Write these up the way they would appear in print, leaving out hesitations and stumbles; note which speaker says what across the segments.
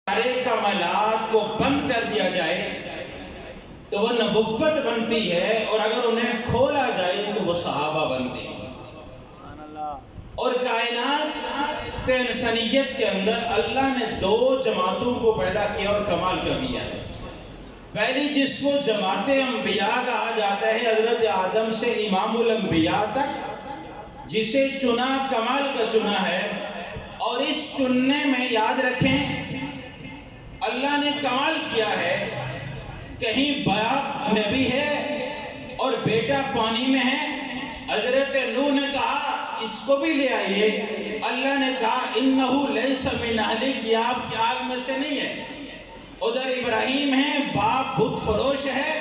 Speaker 1: سارے کمالات کو بند کر دیا جائے تو وہ نبوت بنتی ہے، اور اگر انہیں کھولا جائے تو وہ صحابہ بنتے ہیں۔ اور کائنات انسانیت کے اندر اللہ نے دو جماعتوں کو پیدا کیا اور کمال کر دیا ہے۔ پہلی جس کو جماعت انبیاء کہا جاتا ہے، حضرت آدم سے امام الانبیاء تک جسے چنا کمال کا چنا ہے، اور اس چننے میں یاد رکھیں اللہ نے کمال کیا ہے۔ کہیں باپ نبی ہے اور بیٹا پانی میں ہے، حضرت نوح نے کہا اس کو بھی لے آئیے، اللہ نے کہا انہو لیس من اہلک، یہ آپ کے آل میں سے نہیں ہے۔ ادھر ابراہیم ہے، باپ بت فروش ہے،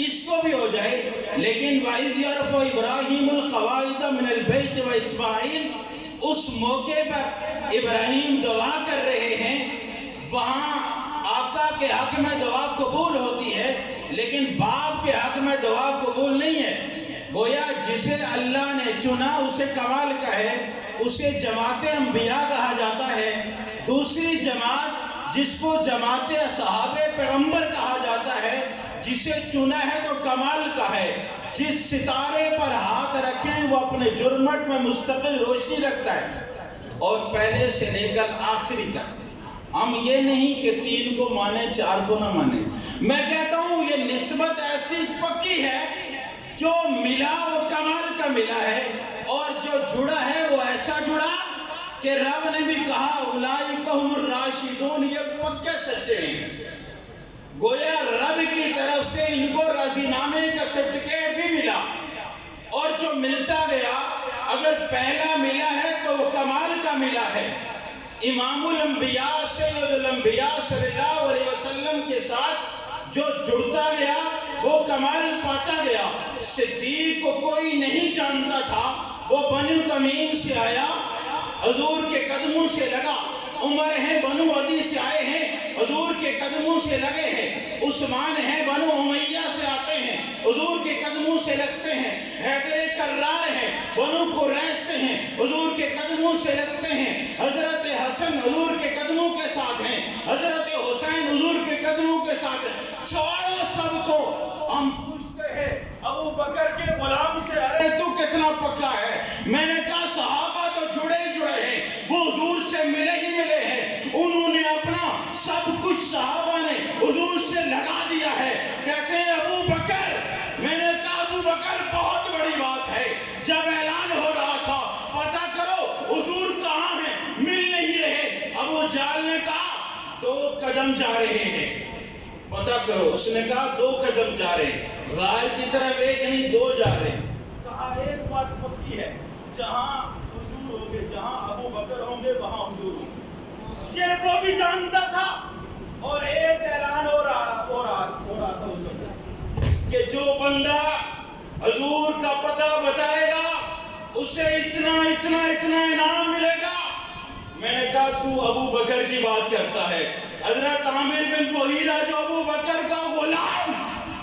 Speaker 1: اس کو بھی ہو جائے، لیکن وَإِذْ يَرْفَعُ إِبْرَاهِيمُ الْقَوَاعِدَ مِنَ الْبَيْتِ وَإِسْمَاعِيلُ، اس موقع پر ابراہیم دعا کر رہے ہیں، وہاں آقا کے حق میں دعا قبول ہوتی ہے لیکن باپ کے حق میں دعا قبول نہیں ہے۔ گویا جسے اللہ نے چنا اسے کمال کا ہے، اسے جماعت انبیاء کہا جاتا ہے۔ دوسری جماعت جس کو جماعت صحابہ پیغمبر کہا جاتا ہے، جسے چنا ہے تو کمال کا ہے۔ جس ستارے پر ہاتھ رکھیں وہ اپنے جرمٹ میں مستقل روشنی رکھتا ہے، اور پہلے سے لے کر آخری تک۔ ہم یہ نہیں کہ 3 کو مانے 4 کو نہ مانے، میں کہتا ہوں یہ نسبت ایسی پکی ہے، جو ملا وہ کمال کا ملا ہے، اور جو جڑا ہے وہ ایسا جڑا کہ رب نے بھی کہا اولئک ھم الراشدون، یہ پکے سچے ہیں۔ گویا رب کی طرف سے ان کو راضی نامے کا سرٹیفکیٹ بھی ملا، اور جو ملتا گیا اگر پہلا ملا ہے تو وہ کمال کا ملا ہے۔ امام الانبیاء سید الانبیاء صلی اللہ علیہ وسلم کے ساتھ جو جڑتا گیا وہ کمال پاتا گیا۔ صدیق کو کوئی نہیں جانتا تھا، وہ بنو تمیم سے آیا، حضور کے قدموں سے لگا۔ عمر ہیں بنو عدی سے آئے ہیں، حضور کے قدموں سے لگے ہیں۔ عثمان ہیں بنو امیہ سے آتے ہیں، حضور کے قدموں سے لگتے ہیں۔ حیدر کرار ہیں بنو قریش سے ہیں، حضور کے قدموں سے لگتے ہیں۔ حضرت حسن حضور کے قدموں کے ساتھ ہیں، حضرت حسین حضور کے قدموں کے ساتھ ہیں۔ چھوڑو سب کو، ہم پوچھتے ہیں ابو بکر کے غلام سے، ارے تو کتنا پکا ہے؟ میں نے کہا صحابہ تو جڑے جڑے ہیں، وہ حضور سے ملے ہی ملے ہیں، انہوں نے اپنا سب کچھ صحابہ نے حضور سے لگا دیا ہے۔ کہتے ہیں ابو بکر، میں نے کہا ابو بکر بہت بڑی بات ہے، جب اعلان ہو رہا تھا پتہ کرو حضور کہاں ہیں، مل نہیں رہے، ابو جہل نے کہا 2 قدم جا رہے ہیں، پتہ کرو، اس نے کہا 2 قدم جا رہے ہیں، غار کی طرف 1 نہیں 2 جا رہے ہیں۔ کہا ایک بات پکی ہے، جہاں حضور ہوں گے، جہاں ابو بکر ہوں گے وہاں حضور ہوں گے، یہ وہ بھی جانتا تھا۔ اور ایک اعلان ہو رہا تھا اس وقت کہ جو بندہ حضور کا پتہ بتائے گا اسے اتنا اتنا اتنا انعام ملے گا۔ میں نے کہا تو ابو بکر کی بات کرتا ہے، حضرت عامر بن فہیرہ جو ابو بکر کا غلام،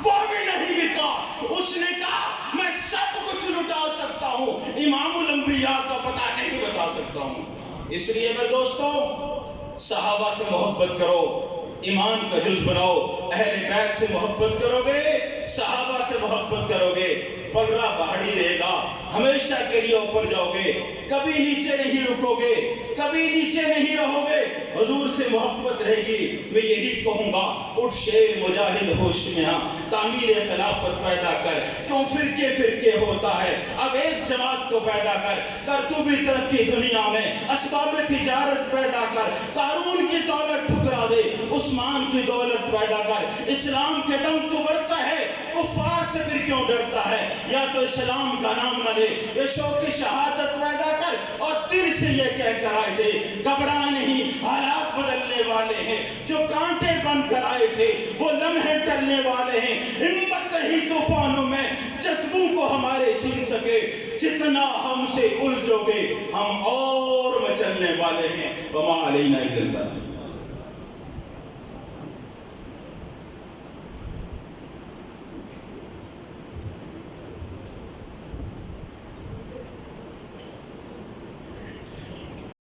Speaker 1: وہ بھی نہیں بکا، اس نے کہا میں سب کچھ لٹا سکتا ہوں، امام الانبیاء کا پتہ نہیں بتا سکتا ہوں۔ اس لیے میں دوستوں، صحابہ سے محبت کرو، ایمان کا جز بناؤ، اہل بیت سے محبت کرو گے، صحابہ سے محبت کرو گے، پلڑا پہاڑی رہے گا، ہمیشہ کے لیے اوپر جاؤ گے، کبھی نیچے نہیں رکو گے، کبھی نیچے نہیں رہو گے، حضور سے محبت رہے گی۔ میں یہی کہوں گا، اٹھ شیر مجاہد ہوش میں آ، تعمیر خلافت پیدا کر، کیوں فرقے فرقے ہوتا ہے، اب ایک جماعت کو پیدا کر تو بھی ترقی دنیا میں، اسباب تجارت پیدا کر، قارون کی دولت ٹھکرا دے، عثمان کی دولت پیدا کر، اسلام کے دم تو بڑھتا ہے، کفار سے پھر کیوں ڈرتا ہے؟ یا تو اسلام کا نام نہ لے، یہ شوق شہادت پیدا کر، اور دل سے یہ کہہ کر آئے تھے گھبرا نہیں، حالات بدلنے والے ہیں، جو کانٹے بن کر آئے تھے وہ لمحے ٹلنے والے ہیں، ہمت نہیں طوفانوں میں جذبوں کو ہمارے چھین سکے، جتنا ہم سے الجھو گے ہم اور مچلنے والے ہیں، وما علینا الا البلاغ۔